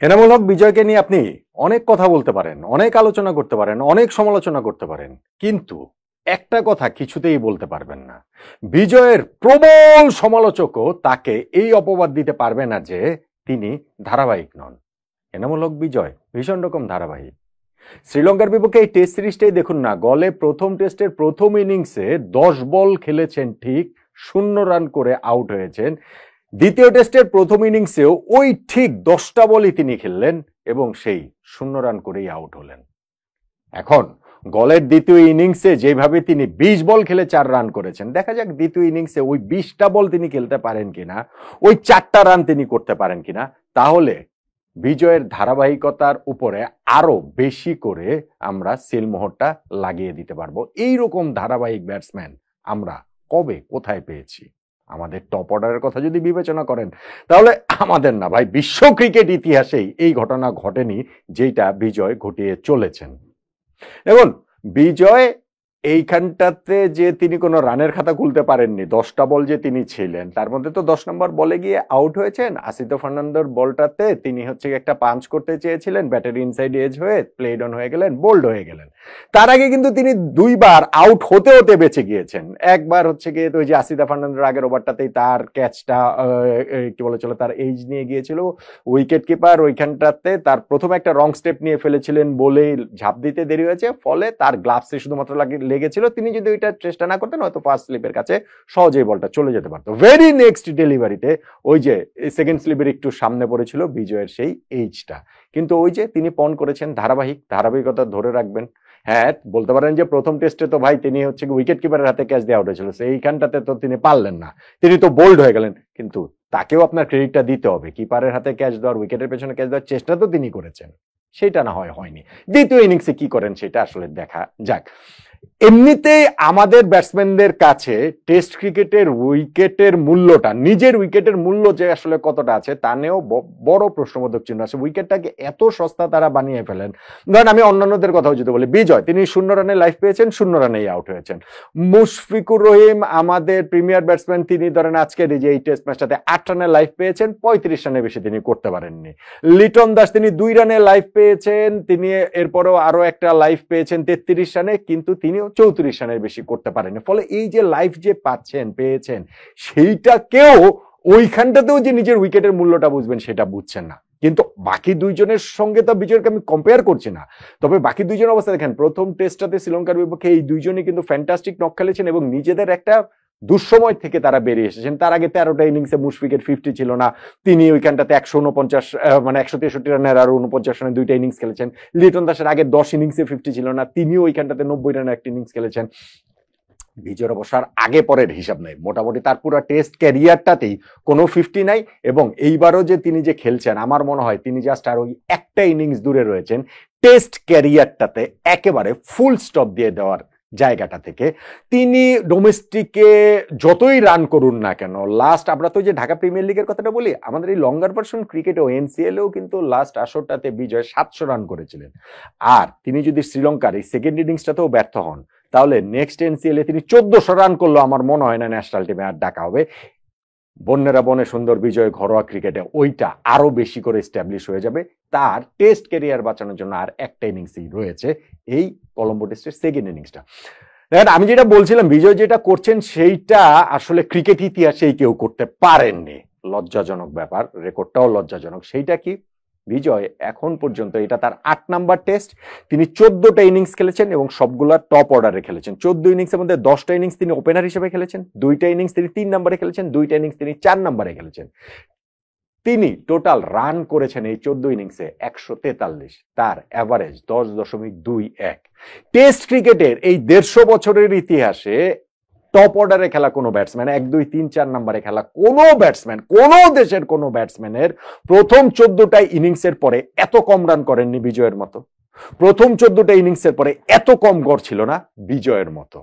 এনামুল হক বিজয়কে নিয়ে আপনি অনেক কথা বলতে পারেন, অনেক আলোচনা করতে পারেন, অনেক সমালোচনা করতে পারেন, কিন্তু একটা কথা কিছুতেই বলতে পারবেন না। বিজয়ের প্রবল সমালোচকও তাকে এই অপবাদ দিতে পারবে না যে তিনি ধারাবাহিক নন। এনামুল হক বিজয় ভীষণ রকম ধারাবাহিক। শ্রীলঙ্কার বিপক্ষে এই টেস্ট সিরিজটাই দেখুন না, গলে প্রথম টেস্টের প্রথম ইনিংসে 10 বল খেলেছেন, ঠিক 0 রান করে আউট হয়েছেন। দ্বিতীয় টেস্টের প্রথম ইনিংসেও ওই ঠিক 10টা বলই তিনি খেললেন এবং সেই 0 রান করেই আউট হলেন। এখন গলের দ্বিতীয় ইনিংসে যেভাবে তিনি 20 বল খেলে 4 রান করেছেন, দেখা যাক দ্বিতীয় ইনিংসে ওই 20টা বল তিনি খেলতে পারেন কিনা, ওই 4টা রান তিনি করতে পারেন কিনা। তাহলে বিজয়ের ধারাবাহিকতার উপরে আরো বেশি করে আমরা সিলমোহরটা লাগিয়ে দিতে পারবো। এইরকম ধারাবাহিক ব্যাটসম্যান আমরা কবে কোথায় পেয়েছি? আমাদের টপ অর্ডারের কথা যদি বিবেচনা করেন, তাহলে আমাদের না ভাই, বিশ্ব ক্রিকেট ইতিহাসেই এই ঘটনা ঘটেনি যেটা বিজয় ঘটিয়ে চলেছেন। দেখুন, বিজয় এইখানটাতে যে তিনি কোনো রানের খাতা খুলতে পারেননি, 10টা বল যে তিনি ছিলেন তার মধ্যে তো 10 নম্বর বলে গিয়ে আউট হয়েছেন। আসিতো ফার্নান্দোর বলটাতে তিনি হচ্ছে একটা পাঞ্চ করতে চেয়েছিলেন, ব্যাটের ইনসাইড এজ হয়ে প্লেড অন হয়ে গেলেন, বোল্ড হয়ে গেলেন। তার আগে কিন্তু তিনি 2বার আউট হতে হতে বেঁচে গিয়েছেন। একবার হচ্ছে গিয়ে ওই যে আসিতা ফার্নান্দোর আগের ওভারটাতেই তার ক্যাচটা কি বলে চলো তার এজ নিয়ে গিয়েছিল, উইকেট কিপার ওইখানটাতে তার প্রথম একটা রং স্টেপ নিয়ে ফেলেছিলেন বলে ঝাঁপ দিতে দেরি হয়েছে, ফলে তার গ্লাভসে শুধুমাত্র লেগেছিল। তিনি যদি ওইটা চেষ্টা না করতেন হয়তো ফার্স্ট স্লিপের কাছে সহজেই বলটা চলে যেতে পারতো। ভেরি নেক্সট ডেলিভারিতে ওই যে সেকেন্ড স্লিপের একটু সামনে পড়েছিল বিজয়ের সেই এইজটা। কিন্তু ওই যে তিনি পণ করেছেন ধারাবাহিকতা ধরে রাখবেন। হ্যাঁ, বলতে পারেন যে প্রথম টেস্টে তো ভাই তিনি হচ্ছে উইকেট কিপারের হাতে ক্যাচ দিয়ে আউট হয়েছিল, সেইখানটাতে তো তিনি পারলেন না, তিনি তো বোল্ড হয়ে গেলেন। কিন্তু তাকেও আপনার ক্রেডিটটা দিতে হবে, কিপারের হাতে ক্যাচ দেওয়ার, উইকেটের পেছনে ক্যাচ দেওয়ার চেষ্টা তো তিনি করেছেন, সেটা না হয় হয়নি। দ্বিতীয় ইনিংসে কি করেন সেটা আসলে দেখা যাক। এমনিতে আমাদের ব্যাটসম্যানদের কাছে টেস্ট ক্রিকেটের উইকেটের মূল্যটা, নিজের উইকেটের মূল্য যে আসলে কতটা আছে তা নিয়েও বড় প্রশ্নবোধক চিহ্ন আছে। উইকেটটাকে এত সস্তা তারা বানিয়ে ফেলেন। ধরেন আমি অন্যান্যদের কথাও যদি বলি, বিজয় তিনি 0 রানে লাইফ পেয়েছেন, 0 রানেই আউট হয়েছেন। মুশফিকুর রহিম আমাদের প্রিমিয়ার ব্যাটসম্যান, তিনি ধরেন আজকের এই যে এই টেস্ট ম্যাচটাতে 8 রানে লাইফ পেয়েছেন, 35 রানের বেশি তিনি করতে পারেননি। লিটন দাস তিনি 2 রানে লাইফ পেয়েছেন, তিনি এরপরেও আরো একটা লাইফ পেয়েছেন 33 রানে, কিন্তু তিনিও 34 রানের বেশি করতে পারেনি। ফলে এই যে লাইফ যে পেয়েছেন সেইটাকেও ওইখানটাতেও যে নিজের উইকেটের মূল্যটা বুঝবেন সেটা বুঝছেন না। কিন্তু বাকি দুইজনের সঙ্গে তো বিজয়কে আমি কম্পেয়ার করছি না, তবে বাকি দুইজনের অবস্থা দেখেন। প্রথম টেস্টটাতে শ্রীলঙ্কার বিপক্ষে এই দুইজনই কিন্তু ফ্যান্টাস্টিক নক খেলেছেন এবং নিজেদের একটা দুঃসময় থেকে তারা বেরিয়ে এসেছেন। তার আগে 13টা ইনিংসে মুশফিকের 50 ছিল না, তিনি ওইখানটাতে 149 মানে 163 রানের আর 49 রানের 2টা ইনিংস খেলেছেন। লিটন দাসের আগে 10 ইনিংসে 50 ছিল না, তিনিও ওইখানটাতে 90 রানের একটা ইনিংস খেলেছেন। বিজয়ের অবসর আগে পরের হিসাব নেই, মোটামুটি তার পুরো টেস্ট ক্যারিয়ারটাতেই কোনো 50 নাই। এবং এইবারও যে তিনি যে খেলছেন, আমার মনে হয় তিনি জাস্ট আর ওই একটা ইনিংস দূরে রয়েছেন টেস্ট ক্যারিয়ারটাতে একেবারে ফুল স্টপ দিয়ে দেওয়ার জায়গাটা থেকে। তিনি ডোমেস্টিকে যতই রান করুন না কেন, লাস্ট আমরা তো যে ঢাকা প্রিমিয়ার লিগের কথাটা বলি, আমাদের এই লঙ্গার ভার্সন ক্রিকেটেও এনসিএলেও কিন্তু লাস্ট আসরটাতে বিজয় 700 রান করেছিলেন। আর তিনি যদি শ্রীলঙ্কার এই সেকেন্ড ইনিংসটাতেও ব্যর্থ হন, তাহলে নেক্সট এনসিএলে তিনি 1400 রান করলো, আমার মনে হয় না ন্যাশনাল টিমে আর ডাকা হবে। বন্যেরা বনে সুন্দর বিজয় ঘরোয়া ক্রিকেটে ওইটা আরো বেশি করে এস্টাবলিশ হয়ে যাবে। তার টেস্ট ক্যারিয়ার বাঁচানোর জন্য আর একটা ইনিংসই রয়েছে, এই কলম্বো টেস্টের সেকেন্ড ইনিংসটা। দেখেন, আমি যেটা বলছিলাম বিজয় যেটা করছেন সেইটা আসলে ক্রিকেট ইতিহাসেই কেউ করতে পারেননি। লজ্জাজনক ব্যাপার, রেকর্ডটাও লজ্জাজনক। সেইটা কি, বিজয় এখন পর্যন্ত এটা তার 8 নাম্বার টেস্ট, তিনি 14টা ইনিংস খেলেছেন এবং সবগুলা টপ অর্ডারে খেলেছেন। 14 ইনিংসের মধ্যে 10টা ইনিংস তিনি ওপেনার হিসেবে খেলেছেন, 2টা ইনিংস তিনি 3 নম্বরে খেলেছেন, 2টা ইনিংস তিনি 4 নম্বরে খেলেছেন। তিনি টোটাল রান করেছেন এই 14 ইনিংসে 143, তার অ্যাভারেজ 10.21। টেস্ট ক্রিকেটের এই 150 বছরের ইতিহাসে টপ অর্ডারে খেলা কোনো ব্যাটসম্যান, 1, 2, 3, 4 নম্বরে খেলা কোনো ব্যাটসম্যান, কোন দেশের কোনো ব্যাটসম্যানের প্রথম 14টা ইনিংসের পরে এত কম রান করেননি বিজয়ের মতো। প্রথম 14টা ইনিংসের পরে এত কম গড় ছিল না বিজয়ের মতো।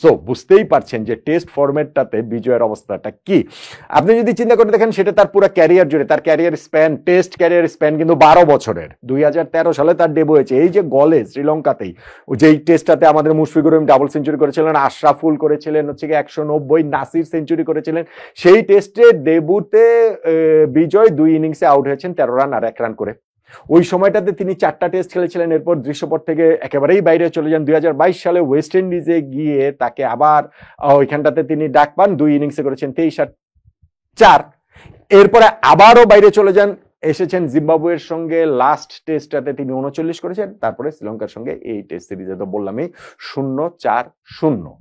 সো বুঝতেই পারছেন যে টেস্ট ফরম্যাটটাতে বিজয়ের অবস্থাটা কি। আপনি যদি চিন্তা করে দেখেন সেটা তার পুরো ক্যারিয়ার জুড়ে, তার career span, test career span কিন্তু 12 বছরের। 2013 সালে তার ডেবু হয়েছে এই যে গলে শ্রীলঙ্কাতেই, যেই টেস্টটাতে আমাদের মুশফিকুর রহিম ডাবল সেঞ্চুরি করেছিলেন, আশরাফুল করেছিলেন হচ্ছে কি 190, নাসির সেঞ্চুরি করেছিলেন। সেই টেস্টে ডেবুতে বিজয় 2 ইনিংসে আউট হয়েছেন 13 রান আর 1 রান করে। ওই সময়টাতে তিনি 4টা টেস্ট খেলেছিলেন, এরপর দৃশ্যপট থেকে একেবারেই বাইরে চলে যান। 2022 সালে ওয়েস্ট ইন্ডিজে গিয়ে তাকে আবার ওইখানটাতে তিনি ডাক পান, 2 ইনিংসে করেছেন 23 আর 4। এরপরে আবারও বাইরে চলে যান, এসেছেন জিম্বাবুয়ের সঙ্গে লাস্ট টেস্টটাতে তিনি 39 করেছেন, তারপরে শ্রীলঙ্কার সঙ্গে এই টেস্ট সিরিজে তো বললামই 0-4-0।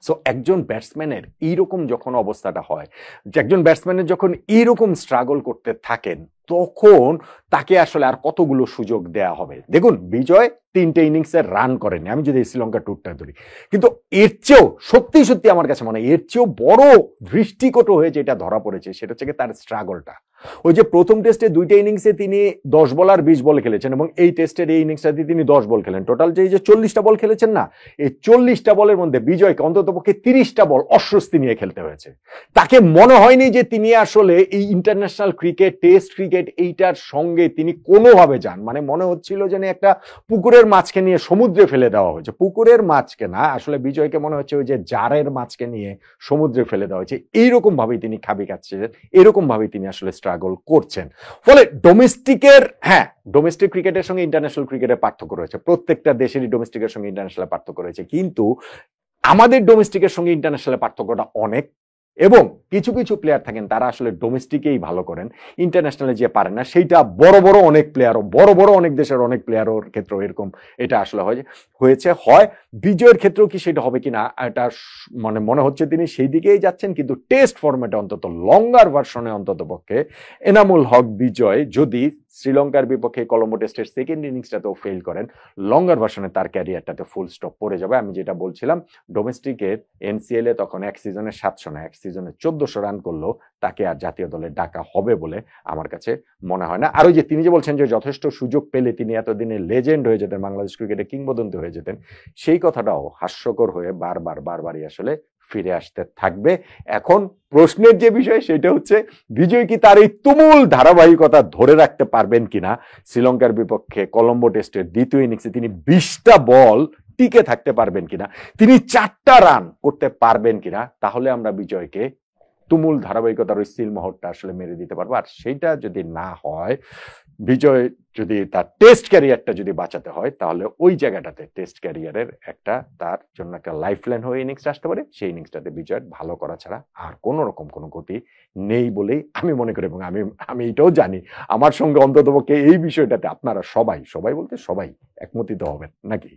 সো একজন ব্যাটসম্যানের এইরকম যখন অবস্থাটা হয়, যে একজন ব্যাটসম্যানের যখন এইরকম স্ট্রাগল করতে থাকেন, তখন তাকে আসলে আর কতগুলো সুযোগ দেয়া হবে। দেখুন বিজয় 3টে ইনিংসে রান করেনি, আমি যদি শ্রীলঙ্কা ট্যুরটা ধরি, কিন্তু এর চেয়েও সত্যি সত্যি আমার কাছে মনে হয় এর চেয়েও বড় দৃষ্টিকট হয়ে যেটা ধরা পড়েছে সেটা হচ্ছে তার স্ট্রাগলটা। ওই যে প্রথম টেস্টে 2টে ইনিংসে তিনি 10 বল আর 20 বল খেলেছেন, এবং এই টেস্টের এই ইনিংসটাতে তিনি 10 বল খেলেন। টোটাল যে 40টা বল খেলেছেন না, এই 40টা বলের মধ্যে বিজয়কে অন্ততপক্ষে 30টা বল অস্বস্তি নিয়ে খেলতে হয়েছে। তাকে মনে হয়নি যে তিনি আসলে এই ইন্টারন্যাশনাল ক্রিকেট, টেস্ট ক্রিকেট এইটার সঙ্গে তিনি কোনোভাবে যান। মানে মনে হচ্ছিল যেন একটা পুকুরের মাছকে নিয়ে সমুদ্রে ফেলে দেওয়া হয়েছে। পুকুরের মাছকে না, আসলে বিজয়কে মনে হচ্ছে ওই যে জারের মাছকে নিয়ে সমুদ্রে ফেলে দেওয়া হয়েছে, এইরকম ভাবেই তিনি খাবি খাচ্ছেন, এরকম ভাবেই তিনি আসলে স্ট্রাগল করছেন। ফলে ডোমেস্টিকের, হ্যাঁ ডোমেস্টিক ক্রিকেটের সঙ্গে ইন্টারন্যাশনাল ক্রিকেটের পার্থক্য রয়েছে, প্রত্যেকটা দেশেরই ডোমেস্টিকের সঙ্গে ইন্টারন্যাশনাল পার্থক্য রয়েছে, কিন্তু আমাদের ডোমেস্টিকের সঙ্গে ইন্টারন্যাশনাল পার্থক্যটা অনেক। এবং কিছু কিছু প্লেয়ার থাকেন তারা আসলে ডোমেস্টিকেই ভালো করেন, ইন্টারন্যাশনালে যে পারেন না, সেইটা বড় বড় অনেক প্লেয়ারও, বড় বড় অনেক দেশের অনেক প্লেয়ারের ক্ষেত্রেও এরকম এটা আসলে হয়েছে। হয় বিজয়ের ক্ষেত্রেও কি সেটা হবে কিনা, এটা মানে মনে হচ্ছে তিনি সেই দিকেই যাচ্ছেন, কিন্তু টেস্ট ফরম্যাটে অন্তত লঙ্গার ভার্সনে অন্তত পক্ষে এনামুল হক বিজয় যদি শ্রীলঙ্কার বিপক্ষে কলম্বো টেস্টের সেকেন্ড ইনিংসটাতেও ফেল করেন, লঙ্গার ভার্সনে তার ক্যারিয়ারটাতে ফুল স্টপ পড়ে যাবে। আমি যেটা বলছিলাম, ডোমেস্টিকের এনসিএল এ তখন এক সিজনে 700 না, এক সিজনে 1400 রান করলেও তাকে আর জাতীয় দলে ডাকা হবে বলে আমার কাছে মনে হয় না। আর ওই যে তিনি যে বলছেন যে যথেষ্ট সুযোগ পেলে তিনি এতদিনে লেজেন্ড হয়ে যেতেন, বাংলাদেশ ক্রিকেটে কিংবদন্তি হয়ে যেতেন, সেই কথাটাও হাস্যকর হয়ে বারবারই আসলে ফিরে আসতে থাকবে। এখন প্রশ্নের যে বিষয় সেটা হচ্ছে বিজয় কি তার এই তুমুল ধারাবাহিকতা ধরে রাখতে পারবেন কিনা, শ্রীলঙ্কার বিপক্ষে কলম্বো টেস্টের দ্বিতীয় ইনিংসে তিনি 20টা বল টিকে থাকতে পারবেন কিনা, তিনি 4টা রান করতে পারবেন কিনা, তাহলে আমরা বিজয়কে তুমুল ধারাবাহিকতার ওই সিলমোহরটা আসলে মেরে দিতে পারবো। আর সেইটা যদি না হয়, বিজয় যদি তার টেস্ট ক্যারিয়ারটা যদি বাঁচাতে হয়, তাহলে ওই জায়গাটাতে টেস্ট ক্যারিয়ারের একটা তার জন্য একটা লাইফলাইন হয়ে ইনিংসটা আসতে পারে। সেই ইনিংসটাতে বিজয়ের ভালো করা ছাড়া আর কোনো রকম কোনো গতি নেই বলেই আমি মনে করি। এবং আমি এটাও জানি আমার সঙ্গে অন্ততপক্ষে এই বিষয়টাতে আপনারা সবাই বলতে সবাই একমতিত হবেন নাকি?